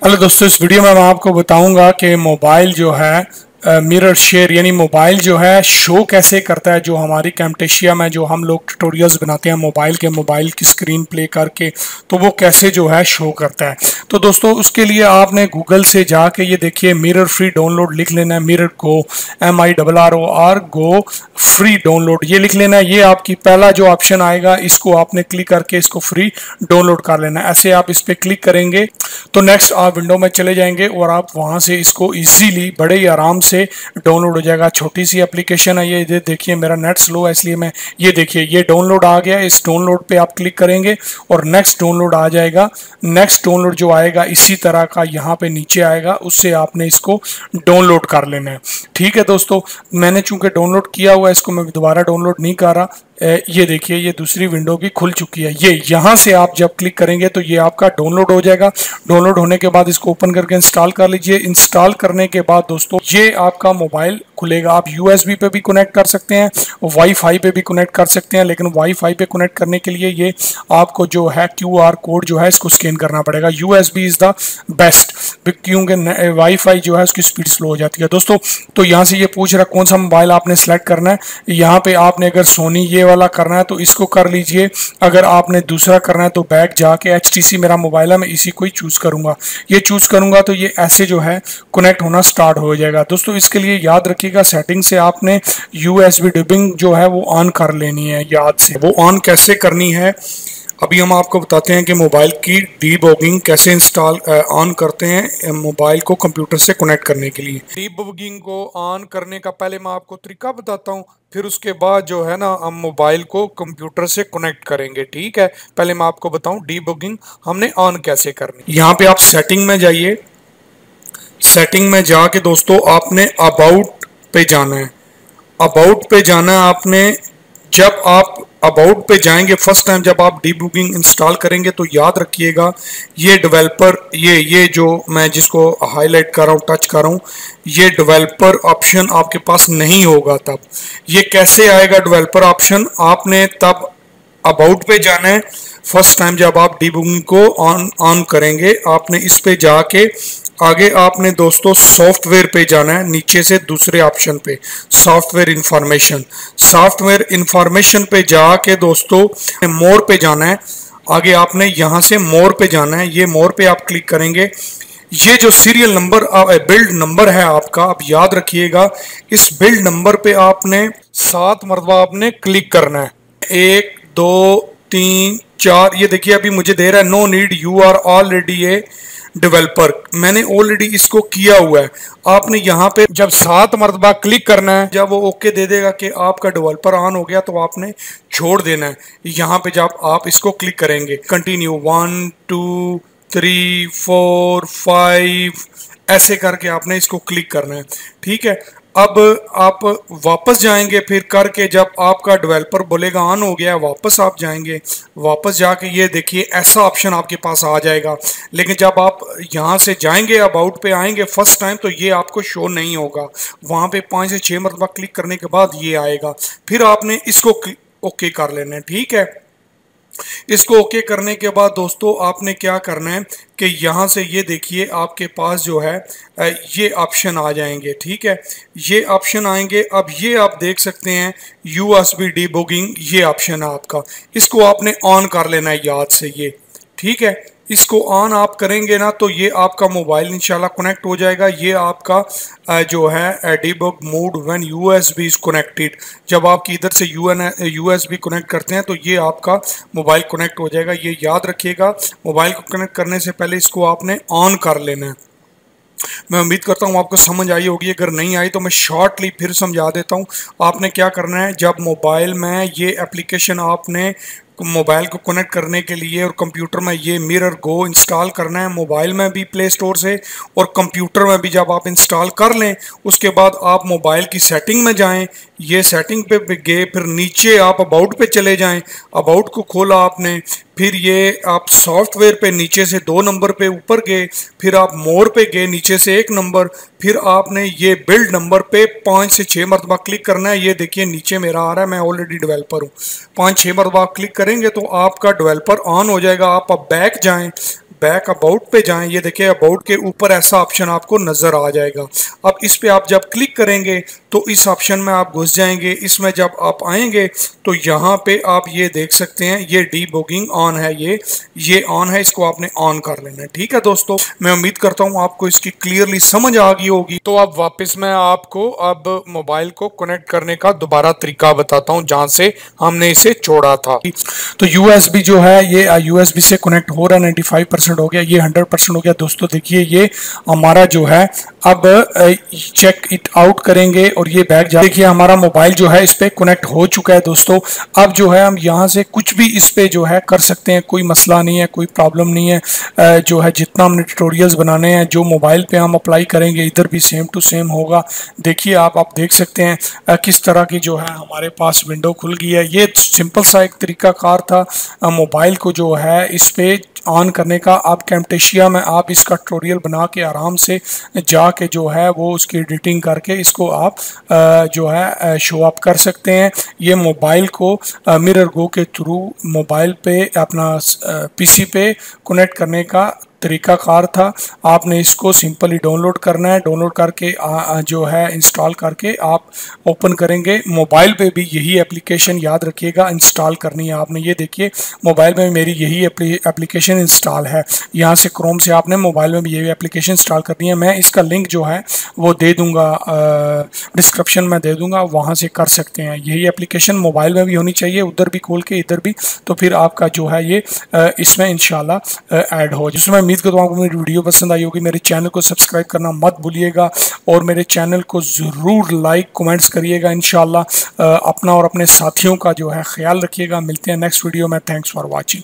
Hello दोस्तों, इस video में मैं आपको बताऊंगा कि मोबाइल जो है मिरर शेयर यानी मोबाइल जो है शो कैसे करता है। जो हमारी कैमटेशिया में जो हम लोग ट्यूटोरियल्स बनाते हैं मोबाइल की स्क्रीन प्ले करके, तो वो कैसे जो है शो करता है। तो दोस्तों उसके लिए आपने गूगल से जाके ये देखिए मिरर फ्री डाउनलोड लिख लेना है। मिरर गो MIRROR गो फ्री डाउनलोड ये लिख लेना है। ये आपकी पहला जो ऑप्शन आएगा इसको आपने क्लिक करके इसको फ्री डाउनलोड कर लेना है। ऐसे आप इस पर क्लिक करेंगे तो नेक्स्ट आप विंडो में चले जाएंगे और आप वहां से इसको इजीली बड़े ही आराम से डाउनलोड हो जाएगा। छोटी सी एप्लीकेशन है ये देखिए मेरा नेट स्लो है इसलिए मैं ये देखिए ये डाउनलोड आ गया। इस डाउनलोड पे आप क्लिक करेंगे और नेक्स्ट डाउनलोड आ जाएगा। नेक्स्ट डाउनलोड जो आएगा इसी तरह का यहाँ पे नीचे आएगा, उससे आपने इसको डाउनलोड कर लेना है। ठीक है दोस्तों, मैंने चूंकि डाउनलोड किया हुआ है इसको मैं दोबारा डाउनलोड नहीं कर रहा। ये देखिए ये दूसरी विंडो भी खुल चुकी है। ये यहाँ से आप जब क्लिक करेंगे तो ये आपका डाउनलोड हो जाएगा। डाउनलोड होने के बाद इसको ओपन करके इंस्टॉल कर लीजिए। इंस्टॉल करने के बाद दोस्तों ये आपका मोबाइल खुलेगा। आप USB पे भी कनेक्ट कर सकते हैं, वाईफाई पे भी कनेक्ट कर सकते हैं, लेकिन वाईफाई पे कनेक्ट करने के लिए ये आपको जो है QR कोड जो है इसको स्कैन करना पड़ेगा। USB इज द बेस्ट, क्योंकि वाईफाई जो है उसकी स्पीड स्लो हो जाती है दोस्तों। तो यहाँ से ये पूछ रहा कौन सा मोबाइल आपने सेलेक्ट करना है। यहाँ पे आपने अगर सोनी ये वाला करना है तो इसको कर लीजिए। अगर आपने दूसरा करना है तो बैक जाके HTC मेरा मोबाइल है, मैं इसी को ही चूज करूंगा। ये चूज करूंगा तो ये ऐसे जो है कनेक्ट होना स्टार्ट हो जाएगा। दोस्तों इसके लिए याद रखिएगा सेटिंग से आपने USB डबिंग जो है वो ऑन कर लेनी है। याद से वो ऑन कैसे करनी है अभी हम आपको बताते हैं कि मोबाइल की डीबगिंग कैसे इंस्टॉल ऑन करते हैं मोबाइल को कंप्यूटर से कनेक्ट करने के लिए। डीबगिंग को ऑन करने का पहले मैं आपको तरीका बताता हूं, फिर उसके बाद जो है ना हम मोबाइल को कंप्यूटर से कनेक्ट करेंगे। ठीक है, पहले मैं आपको बताऊं डीबगिंग हमने ऑन कैसे करनी। यहाँ पे आप सेटिंग में जाइए। सेटिंग में जाके दोस्तों आपने अबाउट पे जाना है। अबाउट पे जाना है आपने। जब आप अबाउट पे जाएंगे फर्स्ट टाइम जब आप डीबगिंग इंस्टॉल करेंगे तो याद रखिएगा ये डेवलपर ये जो मैं जिसको हाईलाइट कर रहा हूँ टच कर रहा हूँ ये डेवलपर ऑप्शन आपके पास नहीं होगा। तब ये कैसे आएगा डेवलपर ऑप्शन, आपने तब अबाउट पे जाना है। फर्स्ट टाइम जब आप डीबगिंग को ऑन करेंगे आपने इस पे जाके आगे आपने दोस्तों सॉफ्टवेयर पे जाना है। नीचे से दूसरे ऑप्शन पे सॉफ्टवेयर इंफॉर्मेशन, सॉफ्टवेयर इंफॉर्मेशन पे जाके दोस्तों मोर पे जाना है। आगे आपने यहां से मोर पे जाना है। ये मोर पे आप क्लिक करेंगे। ये जो सीरियल नंबर बिल्ड नंबर है आपका, आप याद रखिएगा इस बिल्ड नंबर पे आपने 7 मरतबा आपने क्लिक करना है। 1 2 3 4 ये देखिए अभी मुझे दे रहा है no need you are already a developer. मैंने ऑलरेडी इसको किया हुआ है। आपने यहाँ पे जब 7 मरतबा क्लिक करना है, जब वो ओके दे देगा कि आपका डेवलपर ऑन हो गया तो आपने छोड़ देना है। यहाँ पे जब आप इसको क्लिक करेंगे कंटिन्यू 1 2 3 4 5 ऐसे करके आपने इसको क्लिक करना है। ठीक है, अब आप वापस जाएंगे फिर करके जब आपका डेवलपर बोलेगा ऑन हो गया वापस आप जाएंगे। वापस जाके ये देखिए ऐसा ऑप्शन आपके पास आ जाएगा। लेकिन जब आप यहाँ से जाएंगे अबाउट पे आएंगे फर्स्ट टाइम तो ये आपको शो नहीं होगा। वहाँ पे 5 से 6 मरतबा क्लिक करने के बाद ये आएगा। फिर आपने इसको ओके कर लेना है। ठीक है, इसको ओके करने के बाद दोस्तों आपने क्या करना है कि यहाँ से ये देखिए आपके पास जो है ये ऑप्शन आ जाएंगे। ठीक है, ये ऑप्शन आएंगे। अब ये आप देख सकते हैं USB डीबगिंग ये ऑप्शन है आपका, इसको आपने ऑन कर लेना है याद से ये। ठीक है, इसको ऑन आप करेंगे ना तो ये आपका मोबाइल इंशाल्लाह कनेक्ट हो जाएगा। ये आपका जो है debug mode when USB is connected, जब आप इधर से USB कनेक्ट करते हैं तो ये आपका मोबाइल कनेक्ट हो जाएगा। ये याद रखिएगा मोबाइल को कनेक्ट करने से पहले इसको आपने ऑन कर लेना है। मैं उम्मीद करता हूँ आपको समझ आई होगी। अगर नहीं आई तो मैं शॉर्टली फिर समझा देता हूँ। आपने क्या करना है, जब मोबाइल में ये एप्लीकेशन आपने मोबाइल को कनेक्ट करने के लिए और कंप्यूटर में ये मिरर गो इंस्टॉल करना है। मोबाइल में भी प्ले स्टोर से और कंप्यूटर में भी जब आप इंस्टॉल कर लें उसके बाद आप मोबाइल की सेटिंग में जाएं। ये सेटिंग पे गए फिर नीचे आप अबाउट पे चले जाएं। अबाउट को खोला आपने, फिर ये आप सॉफ्टवेयर पे नीचे से 2 नंबर पे ऊपर गए, फिर आप मोर पे गए नीचे से 1 नंबर, फिर आपने ये बिल्ड नंबर पे 5 से 6 मरतबा क्लिक करना है। ये देखिए नीचे मेरा आ रहा है, मैं ऑलरेडी डेवलपर हूँ। 5-6 मरतबा क्लिक करेंगे तो आपका डेवलपर ऑन हो जाएगा। आप अब बैक जाएं। बैक अबाउट पे जाएं, ये देखिए अबाउट के ऊपर ऐसा ऑप्शन आपको नजर आ जाएगा। अब इस पे आप जब क्लिक करेंगे तो इस ऑप्शन में आप घुस जाएंगे। इसमें जब आप आएंगे तो यहाँ पे आप ये देख सकते हैं ये डीबगिंग ऑन है, ये ऑन है, इसको आपने ऑन कर लेना है। ठीक है दोस्तों, मैं उम्मीद करता हूँ आपको इसकी क्लियरली समझ आ गई होगी। तो अब वापस मैं आपको अब मोबाइल को कनेक्ट करने का दोबारा तरीका बताता हूँ जहाँ से हमने इसे छोड़ा था। तो यूएसबी जो है ये यूएसबी से कनेक्ट हो रहा है, 95% हो गया, ये 100% हो गया। दोस्तों देखिए ये हमारा जो है अब चेक इट आउट करेंगे और ये बैक जा, देखिए हमारा मोबाइल जो है इस पे कनेक्ट हो चुका है दोस्तों। अब जो है हम यहाँ से कुछ भी इस पे जो है कर सकते हैं, कोई मसला नहीं है, कोई प्रॉब्लम नहीं है। जो है जितना हमने ट्यूटोरियल्स बनाने हैं जो मोबाइल पे हम अप्लाई करेंगे इधर भी सेम टू सेम होगा। देखिए आप देख सकते हैं किस तरह की जो है हमारे पास विंडो खुल गई है। ये सिंपल सा एक तरीकाकार था मोबाइल को जो है इस पे ऑन करने का। आप कैमटेशिया में आप इसका ट्यूटोरियल बना के आराम से जाके जो है वो उसकी एडिटिंग करके इसको आप जो है शो अप कर सकते हैं। ये मोबाइल को मिरर गो के थ्रू मोबाइल पे अपना पीसी पे कनेक्ट करने का तरीकाकार था। आपने इसको सिंपली डाउनलोड करना है, डाउनलोड करके जो है इंस्टॉल करके आप ओपन करेंगे। मोबाइल पे भी यही एप्लीकेशन याद रखिएगा इंस्टॉल करनी है आपने। ये देखिए मोबाइल में मेरी यही एप्लीकेशन इंस्टॉल है। यहाँ से क्रोम से आपने मोबाइल में भी यही एप्लीकेशन इंस्टॉल करनी है। मैं इसका लिंक जो है वो दे दूंगा, डिस्क्रिप्शन में दे दूंगा, वहाँ से कर सकते हैं। यही एप्लीकेशन मोबाइल में भी होनी चाहिए, उधर भी खोल के इधर भी, तो फिर आपका जो है ये इसमें इंशाल्लाह ऐड हो। जिसमें उम्मीद करता हूँ आपको मेरी वीडियो पसंद आई होगी। मेरे चैनल को सब्सक्राइब करना मत भूलिएगा और मेरे चैनल को ज़रूर लाइक कमेंट्स करिएगा। इंशाल्लाह अपना और अपने साथियों का जो है ख्याल रखिएगा। मिलते हैं नेक्स्ट वीडियो में। Thanks for watching.